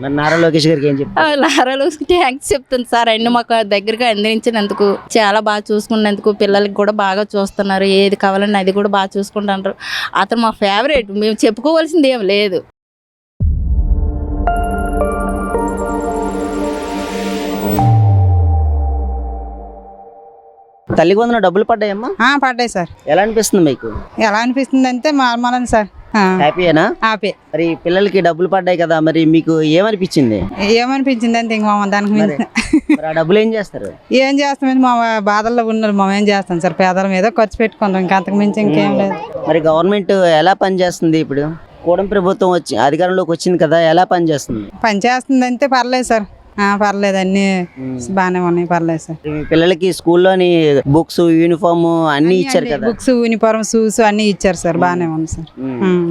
మరి నారా లోకేష్ గారికి ఏం చెప్తారు? నారా లోకేష్ థ్యాంక్స్ చెప్తాను సార్. అన్ని మాకు దగ్గరగా అందించినందుకు, చాలా బాగా చూసుకున్నందుకు, పిల్లలకి కూడా బాగా చూస్తున్నారు. ఏది కావాలన్నా అది కూడా బాగా చూసుకుంటున్నారు. అతను మా ఫేవరెట్, మేము చెప్పుకోవాల్సింది ఏం లేదు. తల్లికి వందన డబ్బులు పడ్డాయమ్మా? పడ్డాయి సార్. ఎలా అనిపిస్తుంది మీకు? ఎలా అనిపిస్తుంది అంటే మామూలు సార్. హ్యాపీయేనా? హ్యాపీ. మరి పిల్లలకి డబ్బులు పడ్డాయి కదా, మరి మీకు ఏమనిపించింది? ఏమనిపించింది అంటే ఇంక దానికి మరి ఆ డబ్బులు ఏం చేస్తారు? ఏం చేస్తామండి, మా బాధల్లో ఉన్నారు, మేము ఏం చేస్తాం సార్, పేదల మీద ఖర్చు పెట్టుకుంటాం, ఇంకా అంతకు మించి ఇంకేం లేదు. మరి గవర్నమెంట్ ఎలా పనిచేస్తుంది ఇప్పుడు? కూటమి ప్రభుత్వం వచ్చి అధికారంలోకి వచ్చింది కదా, ఎలా పనిచేస్తుంది? పని చేస్తుంది అంటే పర్లేదు సార్, పర్లేదు, అన్ని బాగానే ఉన్నాయి, పర్లేదు సార్. మీ పిల్లలకి స్కూల్లోని బుక్స్, యూనిఫామ్ అన్ని ఇచ్చారు కదా? బుక్స్, యూనిఫామ్, షూస్ అన్ని ఇచ్చారు సార్, బాగానే ఉంది సార్.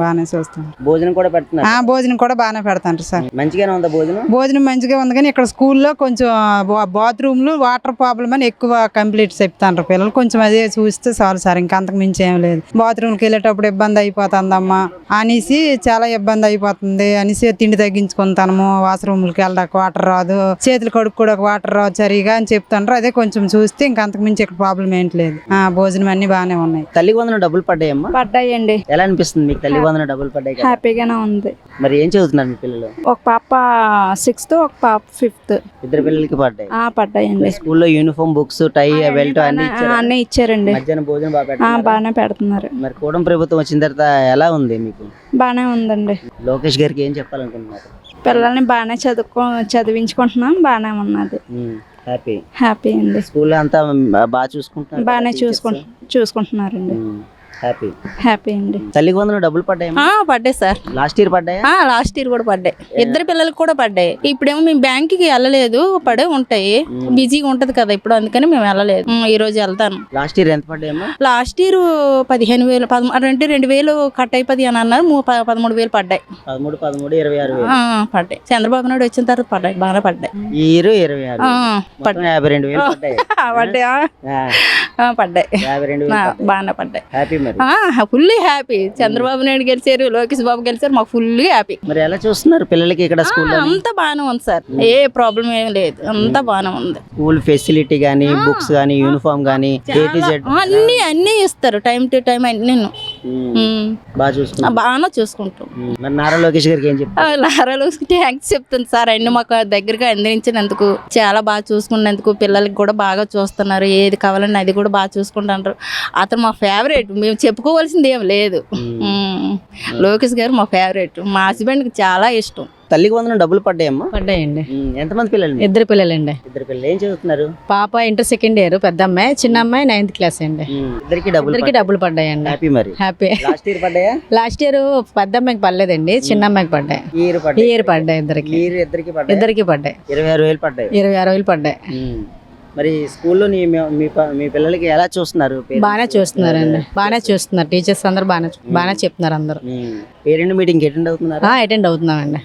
బాగానే చూస్తాం. భోజనం కూడా పెడుతున్నారు? భోజనం కూడా బాగానే పెడతారు సార్. మంచిగానే ఉందా భోజనం? భోజనం మంచిగా ఉంది, కానీ ఇక్కడ స్కూల్లో కొంచెం బాత్రూమ్లు వాటర్ ప్రాబ్లం అని ఎక్కువ కంప్లీట్ చెప్తాంటారు పిల్లలు. కొంచెం అదే చూస్తే చాలు సార్, ఇంకా అంతకు మించి ఏం లేదు. బాత్రూమ్కి వెళ్ళేటప్పుడు ఇబ్బంది అయిపోతుందమ్మా అనేసి, చాలా ఇబ్బంది అయిపోతుంది అనేసి తిండి తగ్గించుకుంటాము. వాష్రూమ్లకి వెళ్ళడానికి వాటర్ రాదు, చేతులు కడుక్కోవడానికి వాటర్ రాదు సరిగా అని చెప్తాండ్రు. అదే కొంచెం చూస్తే ఇంకా అంతకు మించి ఇక్కడ ప్రాబ్లం ఏంటి లేదు. భోజనం అన్ని బాగానే ఉన్నాయి. తల్లికి వందన డబ్బులు పడ్డాయమ్మా? పడ్డాయండి. ఎలా అనిపిస్తుంది మీకు? తల్లికి వందన డబ్బులు పడ్డాయి కదా? హ్యాపీగానే ఉంది. మరి ఏం చదువుతున్నారు మీ పిల్లలు? ఒక పాప 6th, ఒక పాప 5th. ఇద్దరు పిల్లలకి పడ్డాయి? పడ్డాయండి. స్కూల్లో యూనిఫామ్, బుక్స్, టై, బెల్ట్ అన్ని అన్నీ ఇచ్చారండి. మధ్యాహ్నం భోజనం బాగా పెడుతున్నారా? బాగానే పెడుతున్నారు. మరి కూటమి ప్రభుత్వం వచ్చిన తర్వాత ఎలా ఉంది మీకు? బాగానే ఉందండి. లోకేష్ గారికి ఏం చెప్పాలనుకుంటున్నారు? పిల్లల్ని బాగానే చదివించుకుంటున్నాం, బాగానే ఉన్నది. హ్యాపీ అండి. స్కూల్లో అంతా బాగా చూసుకుంటున్నారు? బాగానే చూసుకుంటున్నారండి. హ్యాపీ అండి. తల్లికి వందన డబ్బులు పడ్డాయి? పడ్డాయి సార్. లాస్ట్ ఇయర్ పడ్డాయా? లాస్ట్ ఇయర్ కూడా పడ్డాయి. ఇద్దరు పిల్లలకు కూడా పడ్డాయి. ఇప్పుడేమో మేము బ్యాంక్ కి వెళ్ళలేదు, పడే ఉంటాయి, బిజీగా ఉంటది కదా ఇప్పుడు, అందుకని మేము వెళ్ళలేదు. ఈ రోజు వెళ్తాను. లాస్ట్ ఇయర్ ఎంత పడ్డాయమ్మా? లాస్ట్ ఇయర్ 15,000, 2,000 కట్ అయిపోయి అని అన్నారు. 13,000 పడ్డాయి. 13, 26,000 పడ్డాయి. చంద్రబాబు నాయుడు వచ్చిన తర్వాత పడ్డాయి, బాగా పడ్డాయి. ఈ ఇయర్ 26, 52,000 పడ్డాయి. పడ్డాయి, 52,000 బాగానే పడ్డాయి. హ్యాపీ. మరి ఫుల్లీ హ్యాపీ. చంద్రబాబు నాయుడు గెలిచారు, లోకేష్ బాబు గెలిచారు, మాకు ఫుల్లీ హ్యాపీ. మరి ఎలా చూస్తున్నారు పిల్లలకి ఇక్కడ స్కూల్? అంతా బాగానే ఉంది సార్, ఏ ప్రాబ్లం ఏం లేదు, అంతా బాగానే ఉంది. స్కూల్ ఫెసిలిటీ గానీ, బుక్స్ గానీ, యూనిఫామ్ గానీ, అన్ని ఇస్తారు, టైం టు టైం అన్ని బాగా చూసుకుంటాం. బాగా చూసుకుంటాం. మరి నారా లోకేష్ గారికి ఏం చెప్తారు? నారా లోకేష్ థ్యాంక్స్ చెప్తాను సార్. అన్ని మాకు దగ్గరగా అందించినందుకు, చాలా బాగా చూసుకున్నందుకు, పిల్లలకి కూడా బాగా చూస్తున్నారు. ఏది కావాలన్నా అది కూడా బాగా చూసుకుంటారు. అతను మా ఫేవరెట్, మేము చెప్పుకోవాల్సింది ఏం లేదు. లోకేష్ గారు మా ఫేవరెట్, మా హస్బెండ్ కి చాలా ఇష్టం. తల్లికి వందన డబ్బులు పడ్డాయమ్మా? పడ్డాయండి. ఎంతమంది పిల్లలు? ఇద్దరు పిల్లలండి. ఇద్దరు పిల్లలు. ఏం చదువుతున్నారు? పాప ఇంటర్ 2nd year, పెద్ద అమ్మాయి, చిన్న అమ్మాయి 9th class అండి. ఇద్దరికి డబ్బులు పడ్డాయండి. హ్యాపీ. మరి హ్యాపీ. లాస్ట్ ఇయర్ పడ్డాయా? లాస్ట్ ఇయర్ పెద్ద అమ్మాయికి పడలేదండి, చిన్న అమ్మాయికి పడ్డాయి. ఈ ఇయర్ పడ్డాయి ఇద్దరికి. ఇద్దరికి పడ్డాయి. 26,000 పడ్డాయి. 26,000 పడ్డాయి. మరి స్కూల్లో మీ పిల్లలకి ఎలా చూస్తున్నారు? బాగానే చూస్తున్నారండి, బాగానే చూస్తున్నారు. టీచర్స్ అందరు బాగానే చెప్తున్నారు. అందరు పేరెంట్ మీటింగ్ అటెండ్ అవుతున్నారా? అటెండ్ అవుతున్నామండి.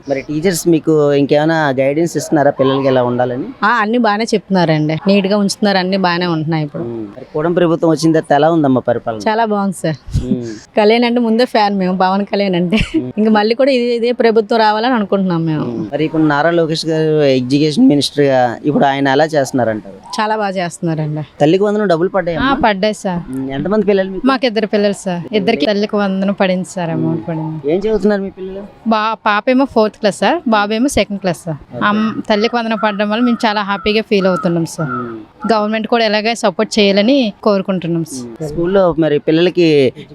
మరి టీచర్స్ మీకు ఇంకేమైనా గైడెన్స్ ఇస్తున్నారా పిల్లలకి ఎలా ఉండాలని? అన్ని బాగానే చెప్తున్నారండి, నీట్ గా ఉంచుతున్నారు, అన్ని బాగానే ఉంటున్నాయి. ఇప్పుడు కూటమి ప్రభుత్వం వచ్చిన తర్వాత ఎలా ఉందమ్మా పరిపాలన? చాలా బాగుంది సార్. కళ్యాణ్ అంటే ముందే ఫ్యాన్ మేము, పవన్ కళ్యాణ్ అంటే. ఇంకా మళ్ళీ కూడా ఇదే ప్రభుత్వం రావాలని అనుకుంటున్నాం మేము. మరి ఇప్పుడు నారా లోకేష్ గారు ఎడ్యుకేషన్ మినిస్టర్ గా ఇప్పుడు ఆయన ఎలా చేస్తున్నారు అంటారు? చాలా బాగా చేస్తున్నారండి. తల్లికి వందనం డబ్బులు పడ్డాయి? పడ్డాయి సార్. ఎంతమంది పిల్లలు? మాకు ఇద్దరు పిల్లలు సార్. ఇద్దరికి తల్లికి వందనం పడింది సార్, అమౌంట్ పడింది. ఏం చదువుతున్నారు మీ పిల్లలు? పాప ఏమో 4th class సార్, బాబు ఏమో 2nd class సార్. తల్లికి వందనం పడడం వల్ల మేము చాలా హ్యాపీగా ఫీల్ అవుతున్నాం సార్. గవర్నమెంట్ కూడా ఎలాగే సపోర్ట్ చేయాలని కోరుకుంటున్నాం సార్. స్కూల్లో మరి పిల్లలకి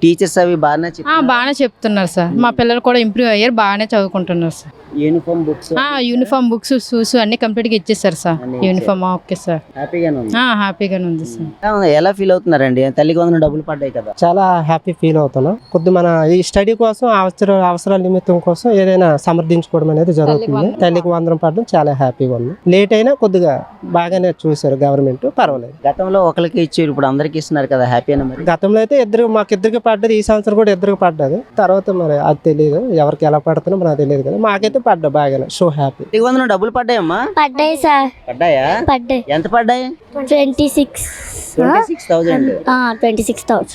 టీచర్స్ అవి బాగానే చెప్తున్నారు సార్. మా పిల్లలు కూడా ఇంప్రూవ్ అయ్యారు, బాగానే చదువుకుంటున్నారు సార్. యూనిఫామ్, బుక్స్, షూస్ అన్ని కంప్లీట్ గా ఇచ్చేసారు సార్. యూనిఫామ్ ఓకే సార్, హ్యాపీగానే ఉంది సార్. ఎలా ఫీల్ అవుతున్నారండి తల్లికి వందనం డబ్బులు పడ్డాయి కదా? చాలా హ్యాపీ ఫీల్ అవుతున్నాం. కొద్ది మన ఈ స్టడీ కోసం, అవసరాల నిమిత్తం కోసం ఏదైనా సమర్థించుకోవడం అనేది జరుగుతుంది. తల్లికి వందనం పడడం చాలా హ్యాపీగా ఉంది. లేట్ అయినా కొద్దిగా బాగానే చూసారు గవర్నమెంట్, పర్వాలేదు. గతంలో ఒకరికి ఇచ్చారు, ఇప్పుడు అందరికి ఇస్తున్నారు కదా, హ్యాపీ అయినా? మరి గతంలో అయితే మాకిద్దరికి పడ్డది, ఈ సంవత్సరం కూడా ఇద్దరికి పడ్డది. తర్వాత మరి అది తెలియదు, ఎవరికి ఎలా పడుతుందో మనకు తెలియదు కదా. మాకైతే పడ్డా బాగానే, సో హ్యాపీ. తల్లికి వందనం డబ్బులు పడ్డాయమ్మా? పడ్డాయి సార్. పడ్డాయా? పడ్డాయి. ఎంత పడ్డాయి? 26,000. 26,000.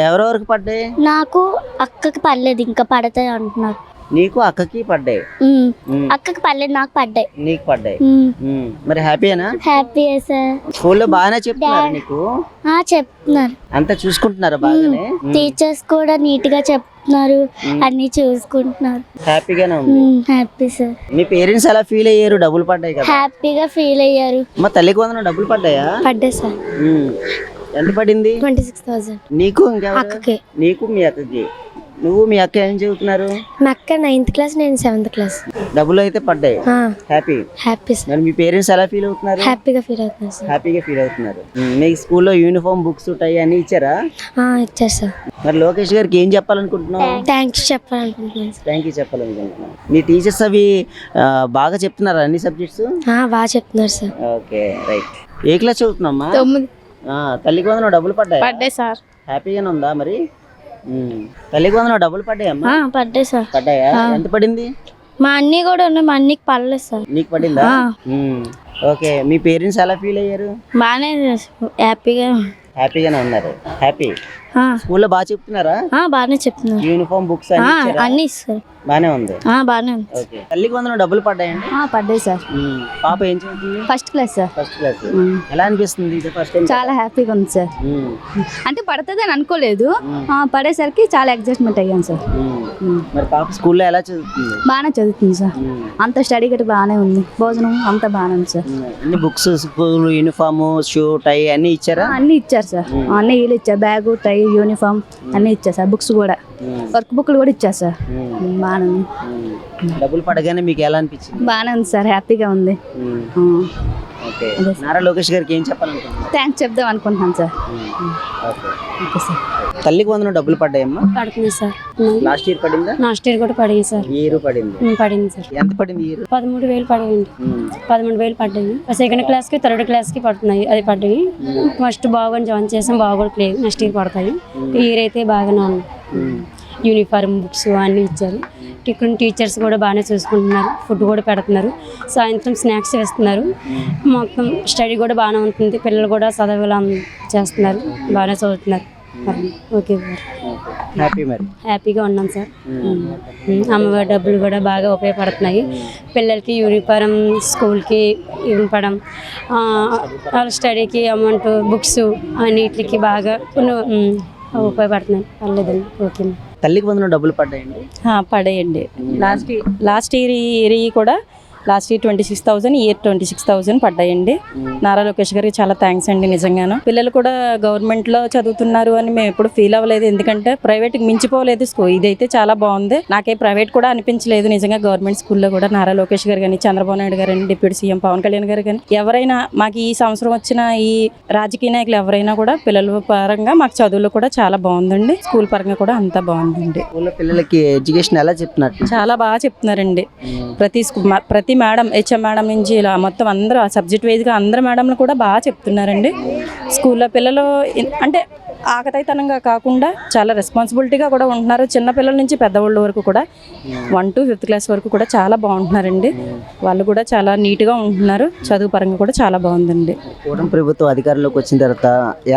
ఎవరెవరికి పడ్డాయి? నాకు అక్కకి పడలేదు, ఇంకా పడతాయి అంటున్నారు. నీకు అక్కకి పడ్డాయి. అక్కకి పర్లేదు, నాకు పడ్డాయి. నీకు పడ్డాయి. మరి హ్యాపీయేనా? Happy sir. స్కూల్లో బాగానే చెప్తున్నారు నీకు? చెప్తున్నారు. అంతా చూసుకుంటున్నారా బాగానే? టీచర్స్ కూడా నీట్ గా చెప్తున్నారు, అన్ని చూసుకుంటున్నారు. హ్యాపీగానే ఉంది. Happy sir. మీ పేరెంట్స్ ఎలా ఫీల్ అయ్యారు? డబ్బులు పడ్డాయి కదా. హ్యాపీగా ఫీల్ అయ్యారు. మా తల్లికి వందనం డబ్బులు పడ్డాయా? పడ్డాయి సార్. ఎంత పడింది? 26,000. నీకు ఇంకా అక్కకి. నీకు మీ అక్కకి. నువ్వు మీ అక్క ఏం చదువుతున్నారు? మా అక్క 9th క్లాస్, నేను 7th క్లాస్. డబ్బులు అయితే పడ్డాయి. హ్యాపీ. Happy sir. మరి మీ పేరెంట్స్ ఎలా ఫీల్ అవుతున్నారు? హ్యాపీగా ఫీల్ అవుతున్నారు సార్. హ్యాపీగా ఫీల్ అవుతున్నారు. మీ స్కూల్లో యూనిఫామ్, బుక్స్, టై అన్ని ఇచ్చారా? ఇచ్చారు సార్. మరి లోకేష్ గారికి ఏం చెప్పాలనుకుంటున్నావు? థ్యాంక్స్ చెప్పాలనుకుంటున్నాను సార్. థ్యాంక్ యూ చెప్పాలనుకుంటున్నాను. మీ టీచర్స్ అవి బాగా చెప్తున్నారా అన్ని సబ్జెక్ట్స్? బాగా చెప్తున్నారు సార్. Okay, right. ఏ క్లాస్ చదువుతున్నామ్మా? 9. తల్లికి వందనం డబ్బులు పడ్డాయి. పడ్డాయి సార్. హ్యాపీగానే ఉందా మరి? తల్లికి వందనం డబ్బులు పడ్డాయమ్మా? పడ్డాయి సార్. పడ్డాయా? ఎంత పడింది? మా అన్నీ కూడా ఉన్నాయి, మా అన్నికి పడలేదు సార్. నీకు పడిందా? ఓకే. మీ పేరెంట్స్ ఎలా ఫీల్ అయ్యారు? బాగానే హ్యాపీగా హ్యాపీగానే ఉన్నారు. హ్యాపీ. స్కూల్లో బాగా చెప్తున్నారా? బాగానే చెప్తున్నారు. యూనిఫామ్, బుక్స్ అన్ని ఇస్తారు. బాగానే ఉంది. బాగానే ఉంది. ఓకే. తల్లికి వందనం డబ్బులు పడ్డాయండి? పడ్డాయి సార్. పాప ఏం చదువుతుంది? First class sir. First class. ఎలా అనిపిస్తుంది ఇది ఫస్ట్ టైం? చాలా హ్యాపీగా ఉంది సార్. అంటే పడుతుంది అని అనుకోలేదు, పడేసరికి చాలా ఎగ్జైట్మెంట్ అయ్యాను సార్. మరి పాప స్కూల్లో ఎలా చదువుతుంది? బాగానే చదువుతుంది సార్. అంత స్టడీ గట్టి బాగానే ఉంది, భోజనం అంతా బాగానే ఉంది సార్. అన్ని బుక్స్, స్కూల్ యూనిఫామ్, షూ, టై అన్ని ఇచ్చారా? అన్ని ఇచ్చారు సార్. అన్ని వీళ్ళు ఇచ్చారు, బ్యాగు, టై, యూనిఫామ్ అన్ని ఇచ్చారు సార్. బుక్స్ కూడా, వర్క్ బుక్లు కూడా ఇచ్చారు సార్. బాగానే ఉంది. డబ్బులు పడగానే మీకు ఎలా అనిపించింది? బాగానే ఉంది సార్, హ్యాపీగా ఉంది. ఓకే. నారా లోకేష్ గారికి ఏం చెప్పాలనుకుంటున్నారు? థ్యాంక్స్ చెప్దాం అనుకుంటున్నాను సార్. Okay sir. తల్లికి వందనం డబ్బులు పడ్డాయమ్మా? పడుతుంది సార్. లాస్ట్ ఇయర్ పడిందా? లాస్ట్ ఇయర్ కూడా పడింది సార్. ఈ ఇయర్ పడింది. పడింది సార్. ఎంత పడింది ఈ ఇయర్? 13,000 పడింది. 13,000 పడ్డాయి. సెకండ్ క్లాస్ కి, థర్డ్ క్లాస్ కి పడుతున్నాయి. అది పడ్డాయి. ఫస్ట్ బాగా జాయిన్ చేసాం, బాగోట్లేదు. నెక్స్ట్ ఇయర్ పడతాయి. ఈ ఇయర్ అయితే బాగానే ఉంది. యూనిఫామ్, బుక్స్ అన్నీ ఇచ్చారు. ఇక్కడ టీచర్స్ కూడా బాగానే చూసుకుంటున్నారు, ఫుడ్ కూడా పెడుతున్నారు, సాయంత్రం స్నాక్స్ వేస్తున్నారు. మొత్తం స్టడీ కూడా బాగానే ఉంటుంది. పిల్లలు కూడా చదవలా చేస్తున్నారు, బాగానే చదువుతున్నారు. Okay sir. హ్యాపీ. మరి హ్యాపీగా ఉన్నాం సార్. అమ్మవారి డబ్బులు కూడా బాగా ఉపయోగపడుతున్నాయి. పిల్లలకి యూనిఫారం, స్కూల్కి ఇవ్వడం, వాళ్ళ స్టడీకి అమౌంట్, బుక్స్ అన్నిటికి బాగా ఉపయోగపడుతున్నాయి. పర్లేదండి. ఓకే. తల్లికి వందనం డబ్బులు పడ్డాయండి? పడేయండి. లాస్ట్ ఇయర్ కూడా లాస్ట్ ఇయర్ 26,000, ఇయర్ 26,000 పడ్డాయండి. నారా లోకేష్ గారికి చాలా థ్యాంక్స్ అండి. నిజంగాను పిల్లలు కూడా గవర్నమెంట్లో చదువుతున్నారు అని మేము ఎప్పుడు ఫీల్ అవ్వలేదు, ఎందుకంటే ప్రైవేట్కి మించిపోలేదు స్కూల్. ఇదైతే చాలా బాగుంది. నాకే ప్రైవేట్ కూడా అనిపించలేదు నిజంగా. గవర్నమెంట్ స్కూల్లో కూడా నారా లోకేష్ గారు కానీ, చంద్రబాబు నాయుడు గారు కానీ, డిప్యూటీ సీఎం పవన్ కళ్యాణ్ గారు కానీ, ఎవరైనా మాకు ఈ సంవత్సరం వచ్చిన ఈ రాజకీయ నాయకులు ఎవరైనా కూడా పిల్లల పరంగా మాకు చదువులు కూడా చాలా బాగుందండి. స్కూల్ పరంగా కూడా అంతా బాగుందండి. స్కూల్లో పిల్లలకి ఎడ్యుకేషన్ ఎలా చెప్తున్నారు? చాలా బాగా చెప్తున్నారండి. ప్రతి మేడం, హెచ్ఎం మేడం నుంచి ఇలా మొత్తం అందరూ ఆ సబ్జెక్ట్ వైజ్గా అందరు మేడంలు కూడా బాగా చెప్తున్నారండి. స్కూల్లో పిల్లలు అంటే ఆకతాయితనంగా కాకుండా చాలా రెస్పాన్సిబిలిటీగా కూడా ఉంటున్నారు. చిన్నపిల్లల నుంచి పెద్దవాళ్ళ వరకు కూడా 1 to 5th క్లాస్ వరకు కూడా చాలా బాగుంటున్నారండి. వాళ్ళు కూడా చాలా నీట్గా ఉంటున్నారు. చదువు పరంగా కూడా చాలా బాగుందండి. కూటమి ప్రభుత్వం అధికారంలోకి వచ్చిన తర్వాత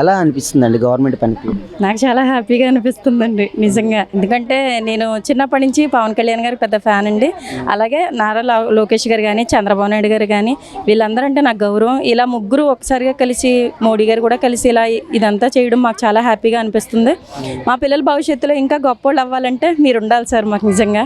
ఎలా అనిపిస్తుందండి గవర్నమెంట్ పనికి? నాకు చాలా హ్యాపీగా అనిపిస్తుందండి నిజంగా. ఎందుకంటే నేను చిన్నప్పటి నుంచి పవన్ కళ్యాణ్ గారికి పెద్ద ఫ్యాన్ అండి. అలాగే నారా లోకేష్ గారు కానీ, చంద్రబాబు నాయుడు గారు కానీ, వీళ్ళందరూ అంటే నాకు గౌరవం. ఇలా ముగ్గురు ఒకసారిగా కలిసి, మోడీ గారు కూడా కలిసి ఇలా ఇదంతా చేయడం మాకు చాలా హ్యాపీగా అనిపిస్తుంది. మా పిల్లల భవిష్యత్తులో ఇంకా గొప్పోళ్ళు అవ్వాలంటే మీరు ఉండాలి సార్ మాకు నిజంగా.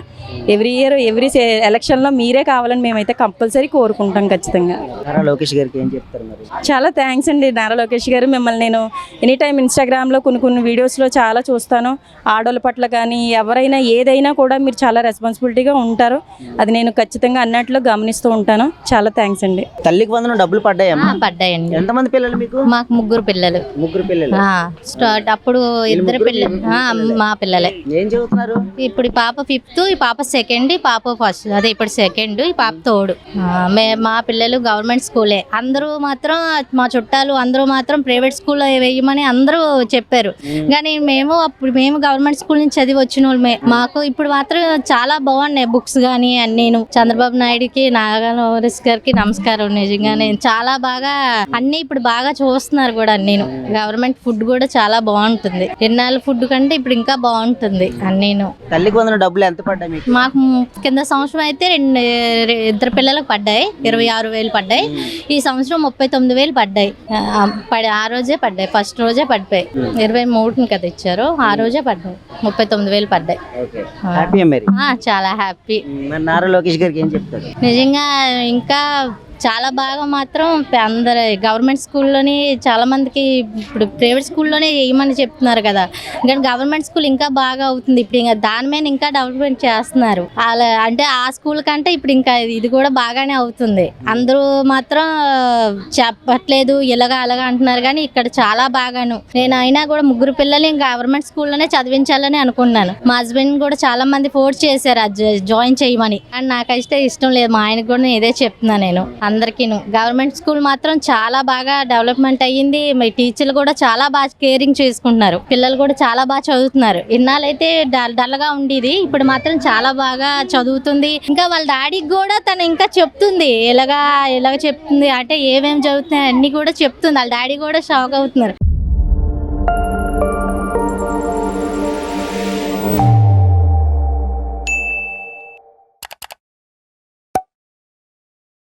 ఎవ్రీ ఇయర్ ఎవ్రీ ఎలక్షన్లో మీరే కావాలని మేమైతే కంపల్సరీ కోరుకుంటాం ఖచ్చితంగా. నారా లోకేష్ గారికి ఏం చెప్తారు మరి? చాలా థ్యాంక్స్ అండి నారా లోకేష్ గారు. మిమ్మల్ని నేను ఎనీ టైం ఇన్స్టాగ్రామ్లో కొన్ని వీడియోస్లో చాలా చూస్తాను. ఆడోళ్ళ పట్ల కానీ ఎవరైనా ఏదైనా కూడా మీరు చాలా రెస్పాన్సిబిలిటీగా ఉంటారు. అది నేను ఖచ్చితంగా అన్నట్లు గమనిస్తూ ఉంటాను. చాలా థ్యాంక్స్ అండి. తల్లికి వందనం డబ్బులు పడ్డాయమ్మా? పడ్డాయండి. ఎంతమంది పిల్లలు మీకు? మాకు 3 పిల్లలు. 3 పిల్లలు. స్టార్ట్ అప్పుడు 2 పిల్లలు మా పిల్లలే. ఏం చదువుతున్నారు? ఇప్పుడు ఈ పాప 5th, ఈ పాప 2nd, ఈ పాప 1st. అదే ఇప్పుడు 2nd, ఈ పాప 3rd. మా పిల్లలు గవర్నమెంట్ స్కూలే. అందరూ మాత్రం మా చుట్టాలు అందరూ మాత్రం ప్రైవేట్ స్కూల్లో వేయమని అందరూ చెప్పారు. కానీ మేము గవర్నమెంట్ స్కూల్ నుంచి చదివి వచ్చిన వాళ్ళమే. మాకు ఇప్పుడు మాత్రం చాలా బాగున్నాయి బుక్స్ కానీ అన్నీను. చంద్రబాబు నాయుడుకి, నారా లోకేష్ గారికి నమస్కారం. నిజంగానే చాలా బాగా అన్ని ఇప్పుడు బాగా చూస్తున్నారు కూడా. నేను గవర్నమెంట్ ఫుడ్ కూడా చాలా చాలా బాగుంటుంది. ఎన్నాళ్ళ ఫుడ్ కంటే ఇప్పుడు ఇంకా బాగుంటుంది అన్నీను. తల్లికి వందన డబ్బులు ఎంత పడ్డాయి మీకు? మాకు కింద సంవత్సరం అయితే ఇద్దరు పిల్లలకు పడ్డాయి, 26,000 పడ్డాయి. ఈ సంవత్సరం 39,000 పడ్డాయి. ఆ రోజే పడ్డాయి, ఫస్ట్ రోజే పడిపోయి 23ని కదా ఇచ్చారు, ఆ రోజే పడ్డాయి. 39,000 పడ్డాయి. హ్యాపీ మరి? చాలా హ్యాపీ. మరి నారా లోకేష్ గారికి ఏం చెప్తారు? నిజంగా ఇంకా చాలా బాగా మాత్రం అందరు గవర్నమెంట్ స్కూల్లోని చాలా మందికి ఇప్పుడు ప్రైవేట్ స్కూల్లోనే వేయమని చెప్తున్నారు కదా, కానీ గవర్నమెంట్ స్కూల్ ఇంకా బాగా అవుతుంది. ఇప్పుడు ఇంకా దాని మీద ఇంకా డెవలప్మెంట్ చేస్తున్నారు. అలా అంటే ఆ స్కూల్ కంటే ఇప్పుడు ఇంకా ఇది కూడా బాగానే అవుతుంది. అందరూ మాత్రం చెప్పట్లేదు ఇలాగా అలాగా అంటున్నారు, కానీ ఇక్కడ చాలా బాగాను. నేను అయినా కూడా 3 పిల్లలు ఇంకా గవర్నమెంట్ స్కూల్లోనే చదివించాలని అనుకున్నాను. మా హస్బెండ్ కూడా చాలా మంది ఫోర్స్ చేశారు జాయిన్ చేయమని, అండ్ నాకైతే ఇష్టం లేదు. మా ఆయనకు కూడా నేను ఇదే చెప్తున్నా, నేను అందరికీ గవర్నమెంట్ స్కూల్ మాత్రం చాలా బాగా డెవలప్మెంట్ అయ్యింది. మీ టీచర్లు కూడా చాలా బాగా కేరింగ్ చేసుకుంటున్నారు, పిల్లలు కూడా చాలా బాగా చదువుతున్నారు. ఇన్నాళ్ళైతే డల్గా ఉండేది, ఇప్పుడు మాత్రం చాలా బాగా చదువుతుంది. ఇంకా వాళ్ళ డాడీకి కూడా తను ఇంకా చెప్తుంది, ఇలాగ చెప్తుంది అంటే ఏమేమి చదువుతున్నాయి అన్ని కూడా చెప్తుంది. వాళ్ళ డాడీ కూడా షాక్ అవుతున్నారు.